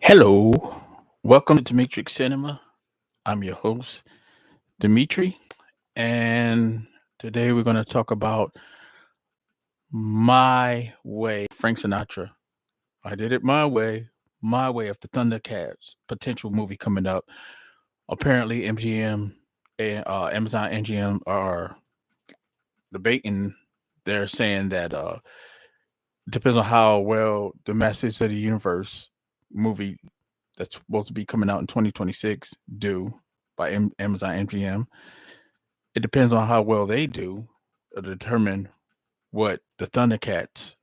Hello, welcome to Matrix Cinema. I'm your host, Dimitri, and today we're going to talk about My Way, Frank Sinatra. I did it My Way of the Thundercats potential movie coming up. Apparently, MGM and Amazon MGM are debating. They're saying that depends on how well the Masters of the Universe movie that's supposed to be coming out in 2026 do by Amazon MGM. It depends on how well they do to determine what the Thundercats,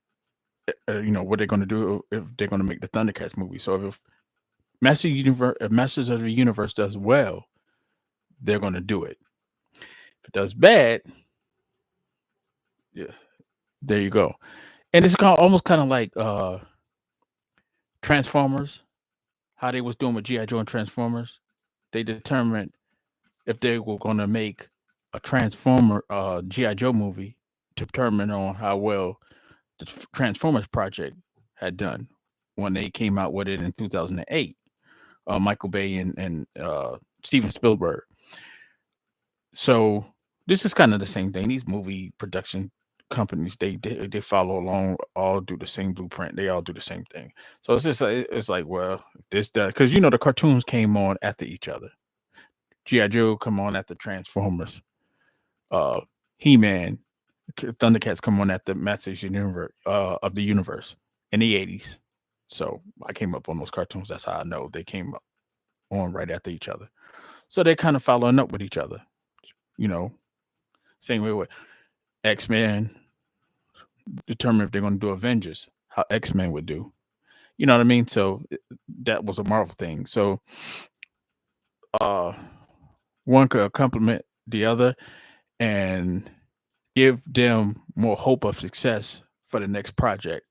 what they're going to do if they're going to make the Thundercats movie. So if Masters of the Universe does well, they're going to do it. If it does bad, yeah, there you go. And it's almost kind of like Transformers, how they was doing with GI Joe and Transformers. They determined if they were going to make a Transformer GI Joe movie to determine on how well the Transformers project had done when they came out with it in 2008. Michael Bay and Steven Spielberg. So this is kind of the same thing. These movie production companies they follow along, all do the same blueprint. They all do the same thing. So it's just it's like, well, this does, because the cartoons came on after each other. GI Joe come on after Transformers. uh He-Man, Thundercats come on at the Masters of the Universe in the 80s. So I came up on those cartoons. That's how I know they came up on right after each other. So they're kind of following up with each other. You know, same way with X-Men determine if they're going to do Avengers, how X-Men would do. You know what I mean? So that was a Marvel thing. So uh one could complement the other and give them more hope of success for the next project,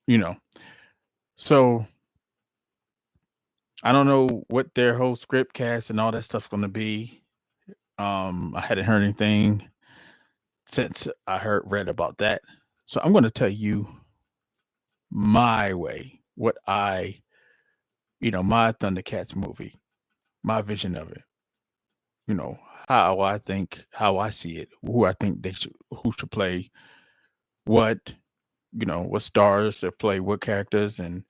you know. So I don't know what their whole script cast and all that stuff's going to be. I hadn't heard anything since I read about that. So I'm going to tell you my way, what my Thundercats movie, my vision of it. You know how I see it, who I think who should play what, what stars should play what characters, and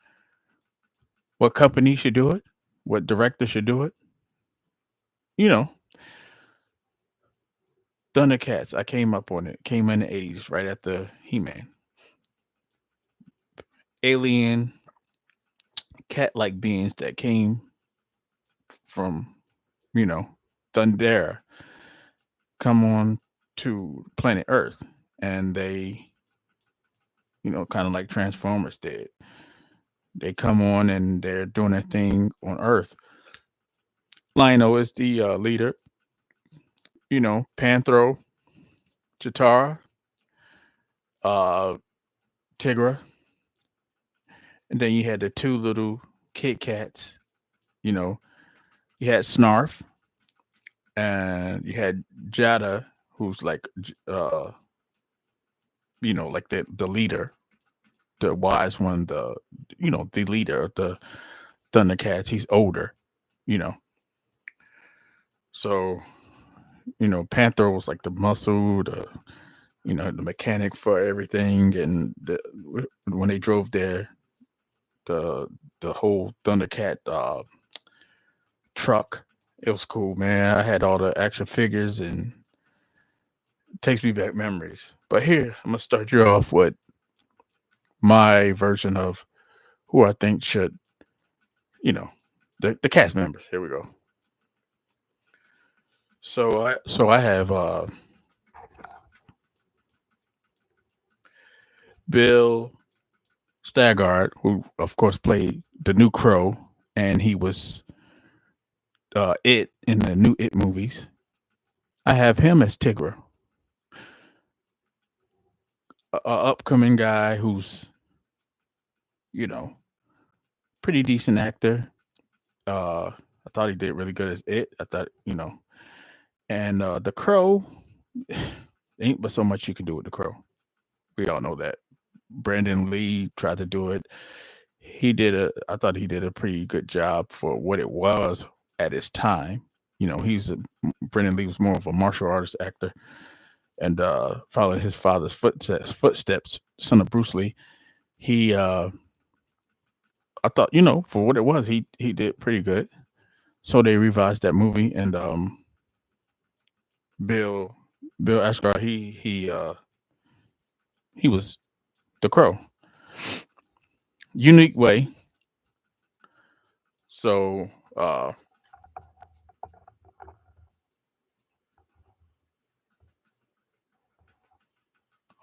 what company should do it, what director should do it. You know, Thundercats. I came up on it. Came in the 80s, right after He-Man. Alien cat-like beings that came from, you know, Thundera, come on to planet Earth, and they, kind of like Transformers did. They come on and they're doing their thing on Earth. Lionel is the leader. Panthro, Chitara, uh, Tigra, and then you had the two little Kit Kats. You know, you had Snarf, and you had Jada, who's like, like the leader, the wise one, the leader of the Thundercats. He's older, you know. So, Panther was like the muscle, the mechanic for everything, and when they drove there, the the whole Thundercat truck. It was cool, man. I had all the action figures, and it takes me back memories. But here, I'm gonna start you off with my version of who I think should, the cast members. Here we go. So I have Bill Staggart, who of course played the new Crow, and he was it in the new It movies. I have him as Tigra, a upcoming guy who's, you know, pretty decent actor. I thought he did really good as it. I thought, and the Crow, ain't but so much you can do with the Crow. We all know that. Brandon Lee tried to do it. I thought he did a pretty good job for what it was at his time. Brendan Lee was more of a martial artist actor, and following his father's footsteps, son of Bruce Lee. He I thought, for what it was, he did pretty good. So they revised that movie, and Bill Bill Ashgar, he was the Crow. Unique way. So hold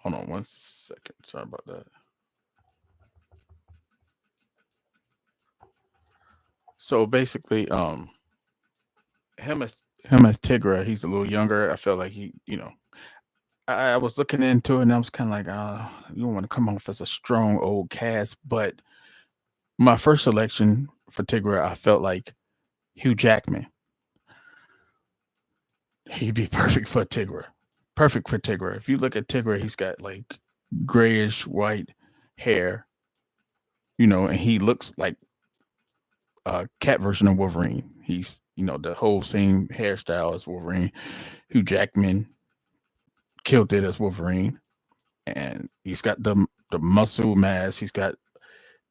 on 1 second. Sorry about that. So basically, him as Tigra, he's a little younger. I felt like I was looking into it and I was kind of like, you don't want to come off as a strong old cast. But my first selection for Tigra, I felt like Hugh Jackman. He'd be perfect for Tigra. Perfect for Tigra. If you look at Tigra, he's got like grayish white hair, and he looks like a cat version of Wolverine. He's, the whole same hairstyle as Wolverine. Hugh Jackman killed it as Wolverine, and he's got the muscle mass. He's got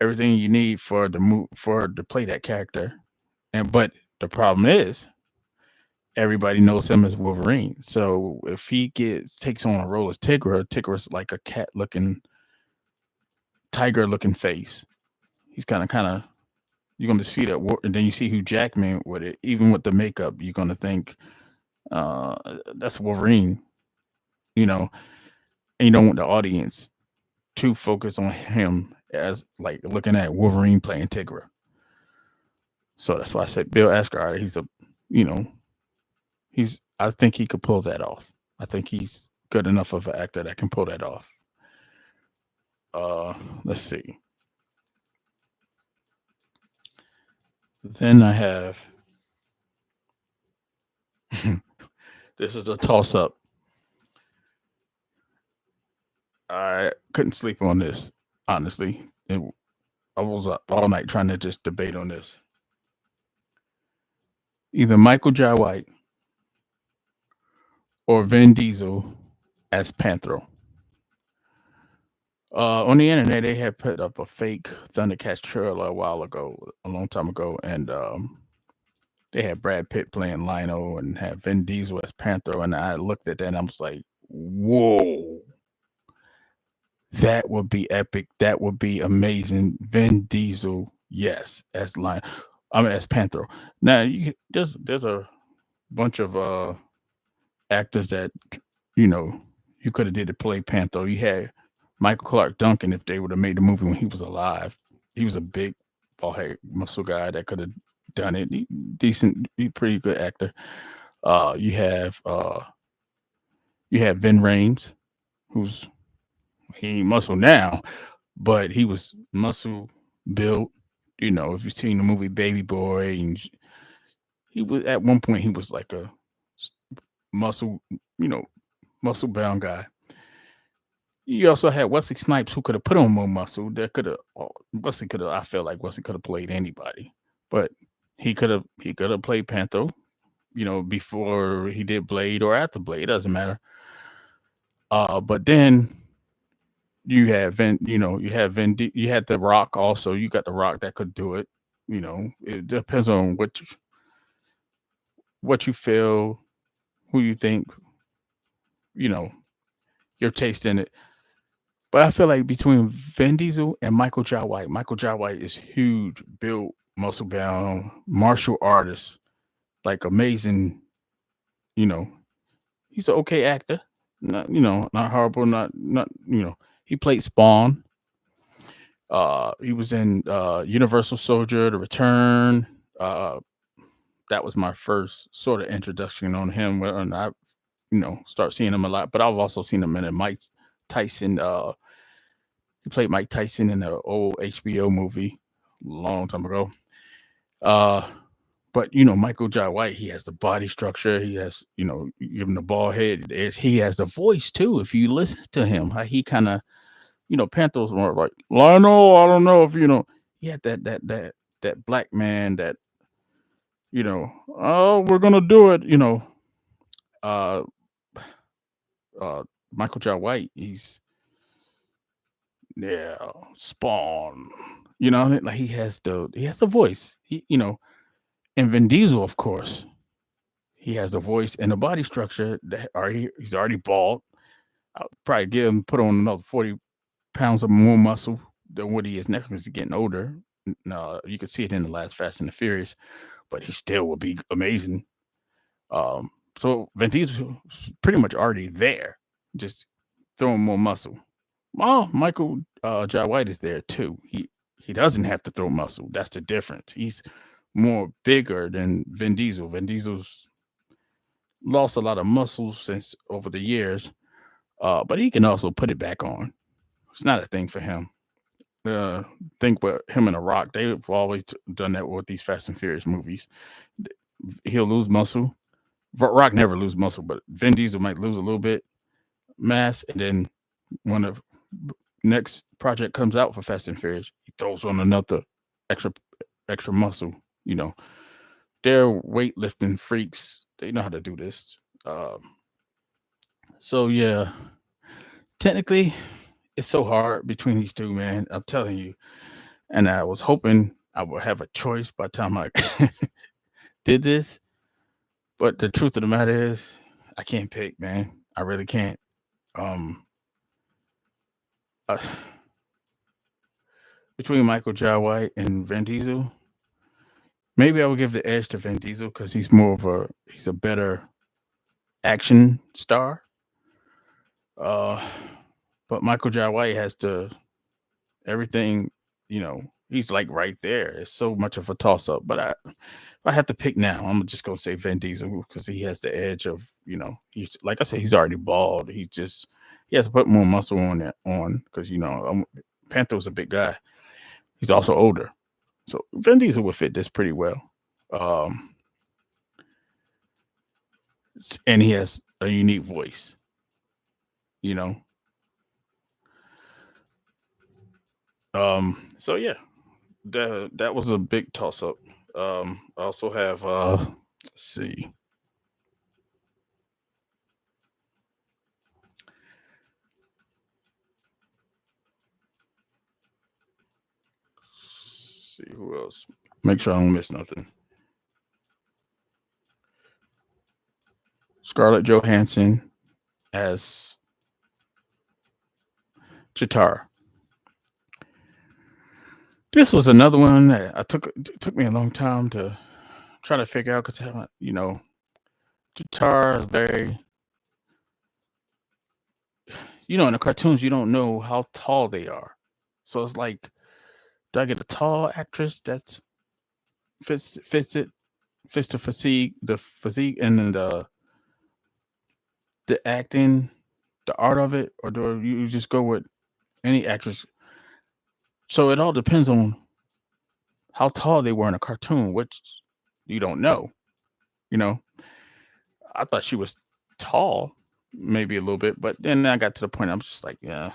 everything you need for the to play that character. But the problem is everybody knows him as Wolverine. So if he takes on a role as Tigra's like a cat looking, tiger looking face. He's kind of you're going to see that, and then you see Hugh Jackman with it. Even with the makeup, you're going to think that's Wolverine, and you don't want the audience to focus on him as like looking at Wolverine playing Tigra. So that's why I said Bill Skarsgård. You know, I think he could pull that off. I think he's good enough of an actor that can pull that off. Let's see. Then I have this is a toss up. I couldn't sleep on this, honestly. I was up all night trying to just debate on this. Either Michael Jai White or Vin Diesel as Panthro. On the internet, they had put up a fake Thundercats trailer a while ago, a long time ago, and they had Brad Pitt playing Lionel and had Vin Diesel as Panthro. And I looked at that and I was like, whoa, that would be epic. That would be amazing. Vin Diesel, yes, as Lion. I mean, as Panthro. Now, there's a bunch of actors that you could have did to play Panthro. You had Michael Clark Duncan if they would have made the movie when he was alive. He was a big, bald head muscle guy that could have done it. Decent, pretty good actor. You have Vin Rames, who's he ain't muscle now, but he was muscle built. If you've seen the movie Baby Boy, and he was at one point he was like a muscle, muscle bound guy. You also had Wesley Snipes, who could have put on more muscle. That could have Wesley could have. I felt like Wesley could have played anybody, but he could have played Panther. Before he did Blade or after Blade, it doesn't matter. But then you have Vin. You have Vin. You had The Rock also. You got The Rock that could do it. It depends on what you feel, who you think, your taste in it. But I feel like between Vin Diesel and Michael Jai White is huge, built, muscle bound, martial artist, like amazing. You know, he's an okay actor, not horrible, not. He played Spawn. He was in Universal Soldier: The Return. That was my first sort of introduction on him, and I, start seeing him a lot. But I've also seen him in a Mike Tyson. He played Mike Tyson in the old HBO movie a long time ago. But Michael Jai White, he has the body structure. He has, even the bald head. He has the voice too. If you listen to him, how he kind of, Panthers were like Lionel. I don't know if he had that black man that, oh, we're gonna do it. Uh, uh, Michael J. White. Yeah, Spawn. Like he has the voice. And Vin Diesel, of course, he has the voice and the body structure that he's already bald. I'll probably give him put on another 40 pounds of more muscle than what he is now because he's getting older. No, you could see it in the last Fast and the Furious, but he still would be amazing. Um, so Vin Diesel pretty much already there, just throwing more muscle. Well, Michael Jai White is there too. He doesn't have to throw muscle. That's the difference. He's more bigger than Vin Diesel. Vin Diesel's lost a lot of muscle since over the years, but he can also put it back on. It's not a thing for him. Uh, think with him and The Rock, they've always done that with these Fast and Furious movies. He'll lose muscle. Rock never lose muscle, but Vin Diesel might lose a little bit mass, and then when the next project comes out for Fast and Furious, he throws on another extra extra muscle. You know, they're weightlifting freaks. They know how to do this. Um, so yeah, technically, it's so hard between these two, man. I'm telling you. And I was hoping I would have a choice by the time I did this. But the truth of the matter is, I can't pick, man. I really can't. Um, uh, between Michael Jai White and Vin Diesel, maybe I would give the edge to Vin Diesel because he's a better action star. Uh, but Michael Jai White has to everything. He's like right there. It's so much of a toss up. But if I have to pick now, I'm just gonna say Vin Diesel because he has the edge of he's like I said, he's already bald. He has to put more muscle on it on because Panther's a big guy. He's also older, so Vin Diesel would fit this pretty well. Um, and he has a unique voice. You know. So yeah, that was a big toss up. I also have see who else. Make sure I don't miss nothing. Scarlett Johansson as Chitara. This was another one that it took me a long time to try to figure out because Chitara is very in the cartoons you don't know how tall they are, so it's like, do I get a tall actress that's fits it fits the physique and then the acting, the art of it, or do you just go with any actress? So it all depends on how tall they were in a cartoon, which you don't know. You know, I thought she was tall, maybe a little bit, but then I got to the point I'm just like, yeah.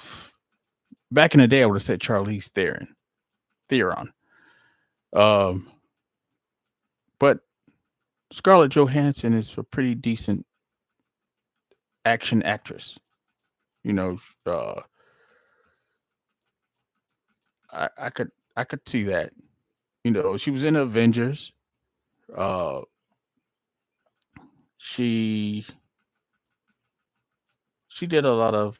Back in the day, I would have said Charlize Theron. Um, but Scarlett Johansson is a pretty decent action actress. You know, uh, I could see that. She was in Avengers. Uh, she she did a lot of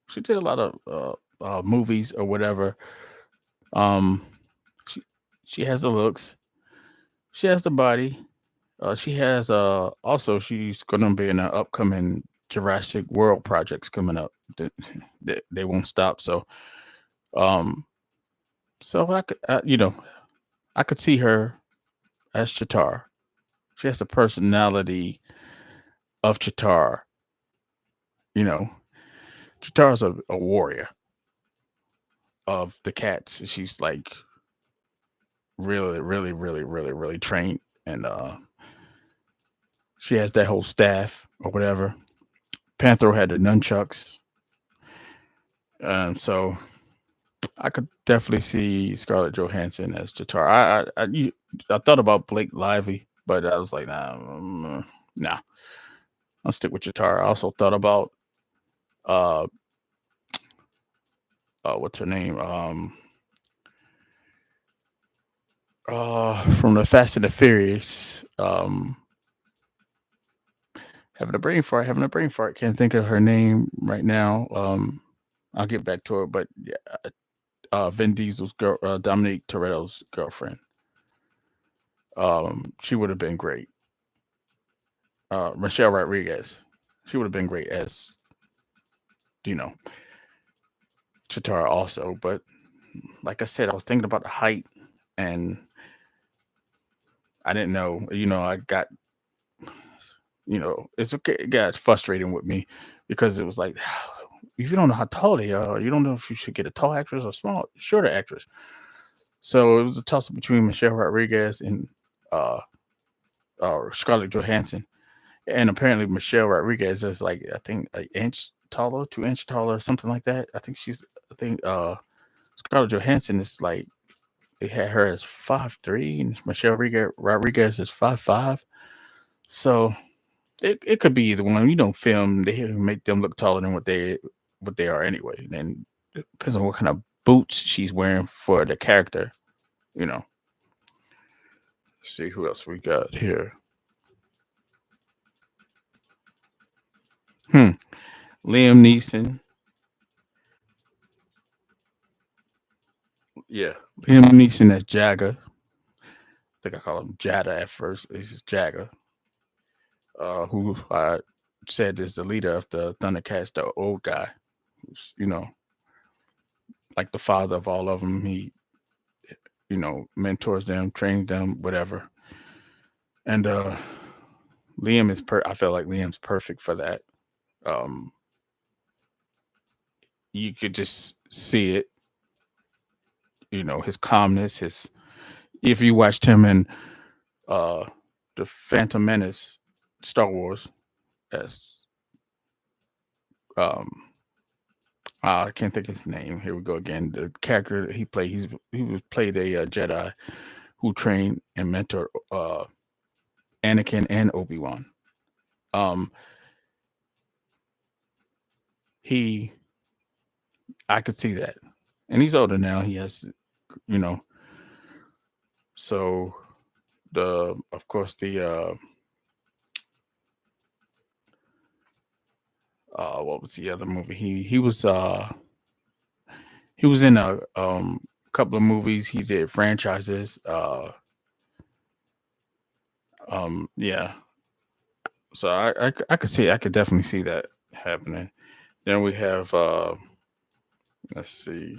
she did a lot of movies or whatever. Um, she she has the looks. She has the body. She has also she's gonna be in the upcoming Jurassic World projects coming up. They won't stop. Um, so I could see her as Chitara. She has the personality of Chitara. You know, Chitara's a warrior of the cats. She's like really, really, really, really, really trained, and she has that whole staff or whatever. Panther had the nunchucks. So I could definitely see Scarlett Johansson as Chitara. I thought about Blake Lively, but I was like, nah, I'll stick with Chitara. I also thought about uh, what's her name? From the Fast and the Furious. Having a brain fart. Can't think of her name right now. I'll get back to her, but yeah, Vin Diesel's girl, Dominique Toretto's girlfriend. She would have been great. Michelle Rodriguez. She would have been great as you know Chitara also. But like I said, I was thinking about the height, and I didn't know. I got it's okay. It got frustrating with me because it was like, if you don't know how tall they are, you don't know if you should get a tall actress or small, shorter actress. So it was a toss up between Michelle Rodriguez and uh, Scarlett Johansson. And apparently Michelle Rodriguez is like I think an inch taller, 2 inch taller, something like that. I think Scarlett Johansson is like they had her as 5'3", and Michelle Rodriguez is 5'5". So it could be either one. Film they make them look taller than what they are anyway. And it depends on what kind of boots she's wearing for the character. You know. Let's see who else we got here. Hmm. Liam Neeson. Yeah. Liam Neeson as Jagger. I think I call him Jada at first. This is Jagger. Who I said is the leader of the Thundercats, the old guy, who's like the father of all of them. He mentors them, trains them, whatever. And Liam is I feel like Liam's perfect for that. Um, you could just see it. His calmness. His If you watched him in uh, the Phantom Menace, Star Wars, as um, I can't think of his name. Here we go again. The character that he played, he was played a Jedi who trained and mentored Anakin and Obi-Wan. Um, he, I could see that, and he's older now. He has, you know, so of course, what was the other movie? He was in a couple of movies. He did franchises. Yeah. So I could see, I could definitely see that happening. Then we have let's see.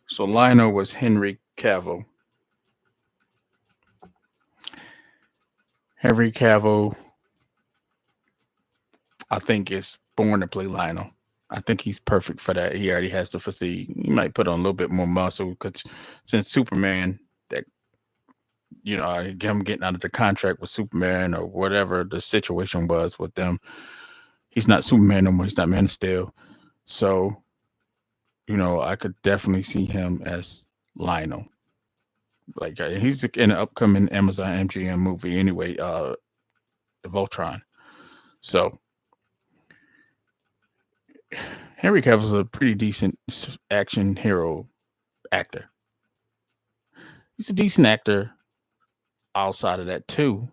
So Lionel was Henry Cavill. Henry Cavill, I think, is born to play Lionel. I think he's perfect for that. He already has the physique. He might put on a little bit more muscle because since Superman, that him getting out of the contract with Superman or whatever the situation was with them, he's not Superman no more. He's not Man of Steel. So I could definitely see him as Lionel. Like he's in an upcoming Amazon MGM movie anyway, Voltron. So Henry Cavill's a pretty decent action hero actor. He's a decent actor outside of that too.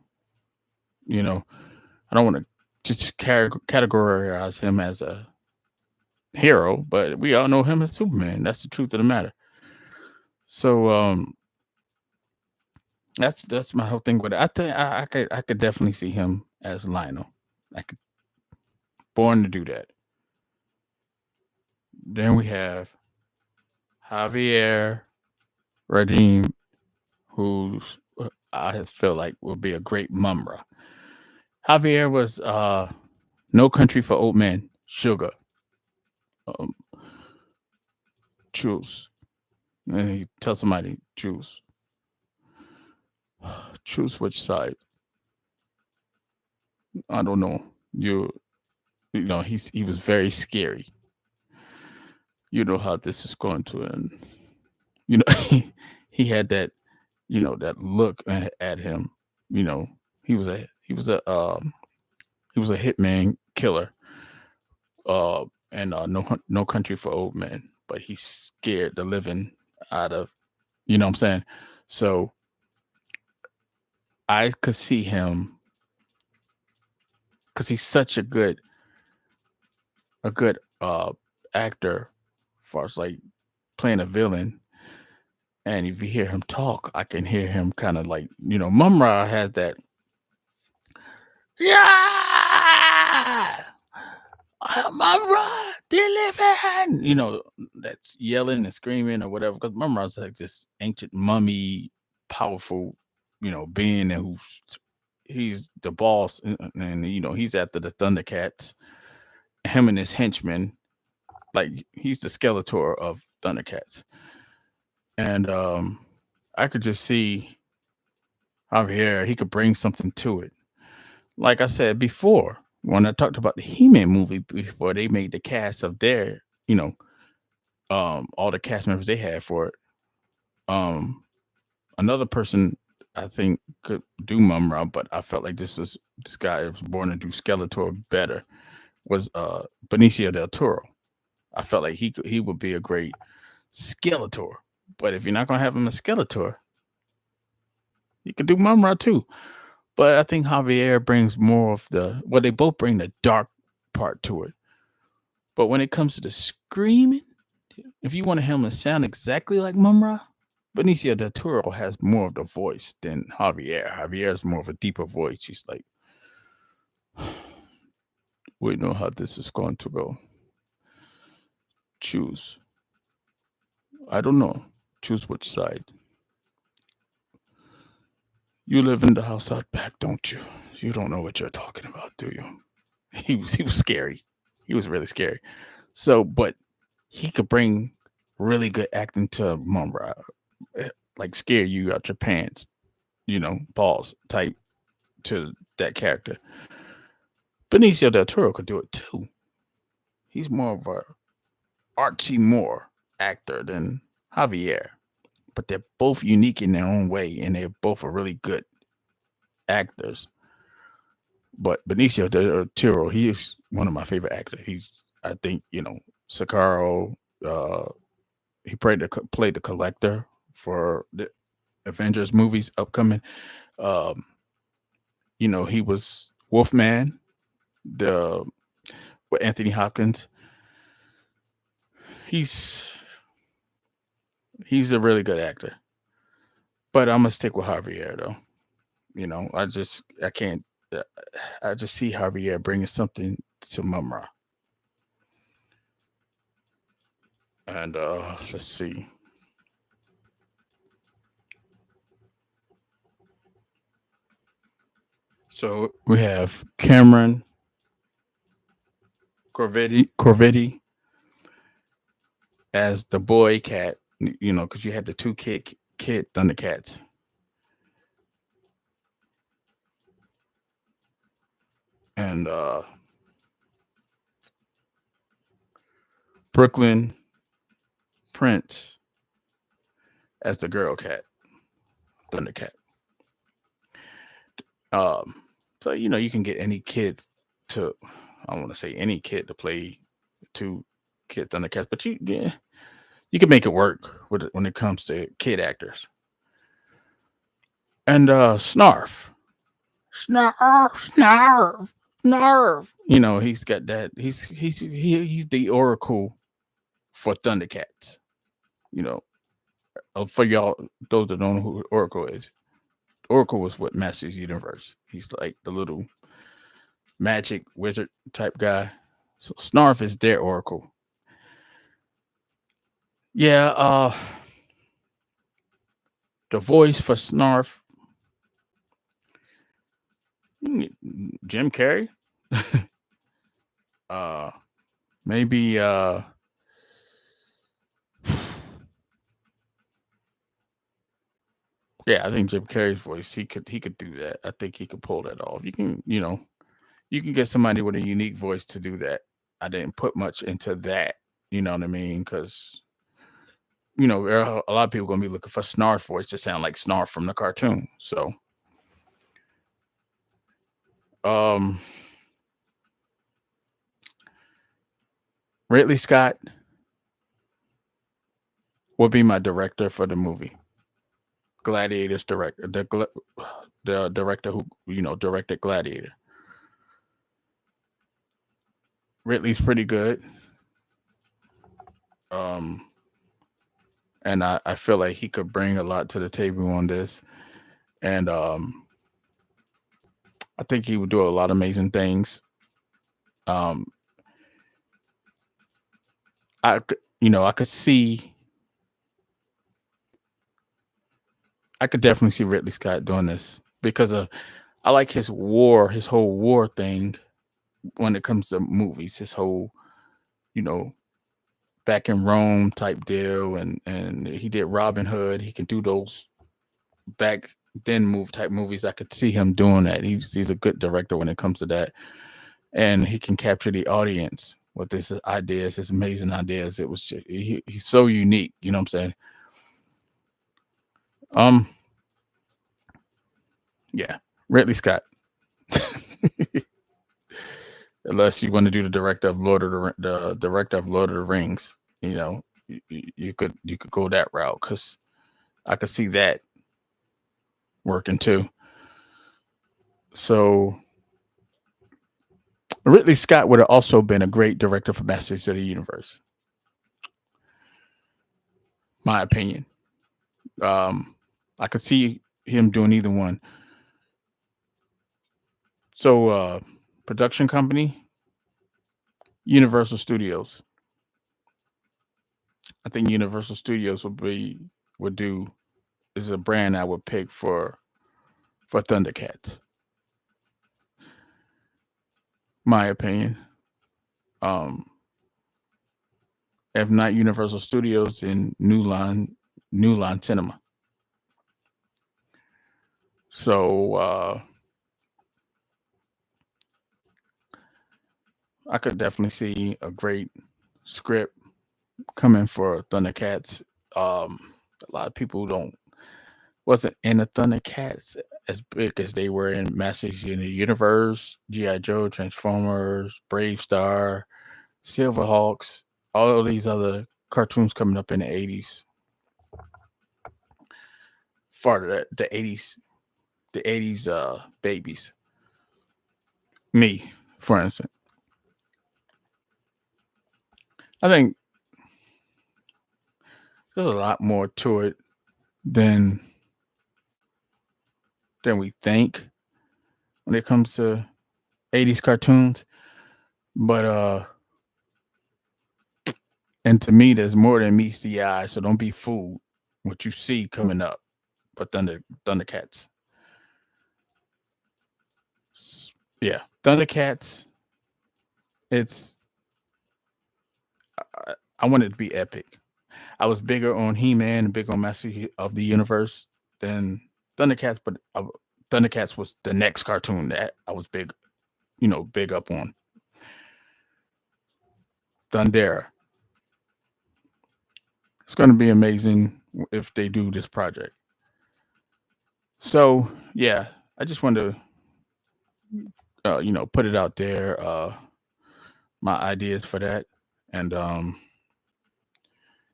You know, I don't want to just categorize him as a hero, but we all know him as Superman. That's the truth of the matter. So that's my whole thing with it. I think I could definitely see him as Lionel. I could born to do that. Then we have Javier Radim, who's I feel like will be a great Mumra. Javier was No Country for Old Men, Sugar, um, Jules. And he tells somebody, Jules, choose which side. I don't know. He was very scary. You know how this is going to end. He had that that look at him. You know, he was a hitman killer. And no country for old men, but he scared the living out of what I'm saying. So I could see him because he's such a good actor, as far as like playing a villain. And if you hear him talk, I can hear him kind of like Mumra has that yeah. Mumra deliver, that's yelling and screaming or whatever. Because Mumra's like this ancient mummy, powerful, being, and he's the boss, and he's after the Thundercats. Him and his henchmen, like he's the Skeletor of Thundercats, and I could just see Javier. He could bring something to it. Like I said before, when I talked about the He-Man movie before they made the cast of their, all the cast members they had for it. Um, Another person I think could do Mumra, but I felt like this guy was born to do Skeletor better was Benicio del Toro. I felt like he would be a great Skeletor. But if you're not gonna have him a Skeletor, you can do Mumra too. But I think Javier brings more of they both bring the dark part to it. But when it comes to the screaming, if you want him to sound exactly like Mumra, Benicio del Toro has more of the voice than Javier. Javier's more of a deeper voice. He's like, we know how this is going to go. Choose. I don't know. Choose which side. You live in the house out back, don't you? You don't know what you're talking about, do you? He was scary. He was really scary. So, but he could bring really good acting to Mumra, like scare you out your pants, balls type to that character. Benicio del Toro could do it too. He's more of a artsy more actor than Javier, but they're both unique in their own way, and they're both are really good actors. But Benicio del Toro, he is one of my favorite actors. I think, Sakaro. Uh, he played the collector for the Avengers movies upcoming. Um, he was Wolfman, the with Anthony Hopkins. He's he's a really good actor. But I'm gonna stick with Javier though. I can't. uh, I just see Javier bringing something to Mumra. And let's see. So we have Cameron Corvetti as the boy cat. Because you had the two kid Thundercats, and Brooklyn Prince as the girl cat Thundercat. Um, so you can get any kid to. I don't want to say any kid to play two kid Thundercats, but you can make it work when it comes to kid actors. And Snarf, Snarf. He's got that. He's the Oracle for Thundercats. You know, for y'all those that don't know who Oracle is. Oracle was what Masters Universe. He's like the little magic wizard type guy. So Snarf is their Oracle. Yeah, the voice for Snarf, Jim Carrey. uh, maybe Yeah, I think Jim Carrey's voice, he could do that. I think he could pull that off. You can get somebody with a unique voice to do that. I didn't put much into that. You know what I mean? Because there are a lot of people gonna be looking for Snarf voice to sound like Snarf from the cartoon. So, um, Ridley Scott will be my director for the movie. Gladiator's director, the director who directed Gladiator. Ridley's pretty good. Um, and I feel like he could bring a lot to the table on this. And I think he would do a lot of amazing things. Um, I could see, I could definitely see Ridley Scott doing this because I like his whole war thing when it comes to movies. His whole, you know, back in Rome type deal, and he did Robin Hood. He can do those back then move type movies. I could see him doing that. He's a good director when it comes to that, and he can capture the audience with his ideas, his amazing ideas. He's so unique. You know what I'm saying? Um, yeah, Ridley Scott. Unless you want to do the director of the director of Lord of the Rings, you could go that route because I could see that working too. So Ridley Scott would have also been a great director for Masters of the Universe, my opinion. Um, I could see him doing either one. So, production company, Universal Studios. I think Universal Studios would do is a brand I would pick for Thundercats. My opinion. Um, if not Universal Studios, then New Line Cinema. So I could definitely see a great script coming for Thundercats. A lot of people don't wasn't in the Thundercats as big as they were in Masters in the Universe, GI Joe, Transformers, Brave Star, Silverhawks, all of these other cartoons coming up in the 80s. Part of the 80s babies. Me, for instance. I think there's a lot more to it than we think when it comes to 80s cartoons. But and to me there's more than meets the eye, so don't be fooled what you see coming up for Thundercats. Yeah, Thundercats. It's I want it to be epic. I was bigger on He-Man and big on of the Universe than Thundercats, but Thundercats was the next cartoon that I was big up on. Thundera. It's going to be amazing if they do this project. So yeah, I just wanted to put it out there. My ideas for that, and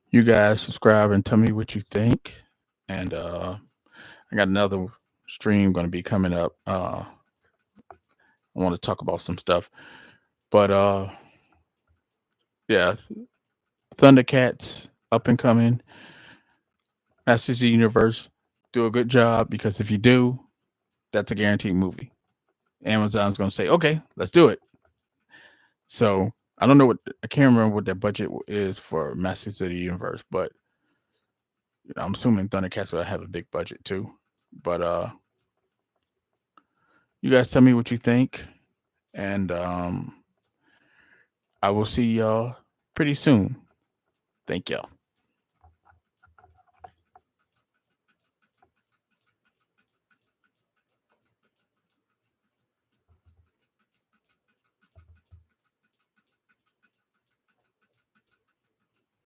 you guys subscribe and tell me what you think. And I got another stream going to be coming up. I want to talk about some stuff, but yeah, Thundercats up and coming. Masters of the Universe. Do a good job because if you do, that's a guaranteed movie. Amazon's going to say, okay, let's do it. So I don't know I can't remember what their budget is for Masters of the Universe, but I'm assuming Thundercats will have a big budget too. But you guys tell me what you think, and I will see y'all pretty soon. Thank y'all.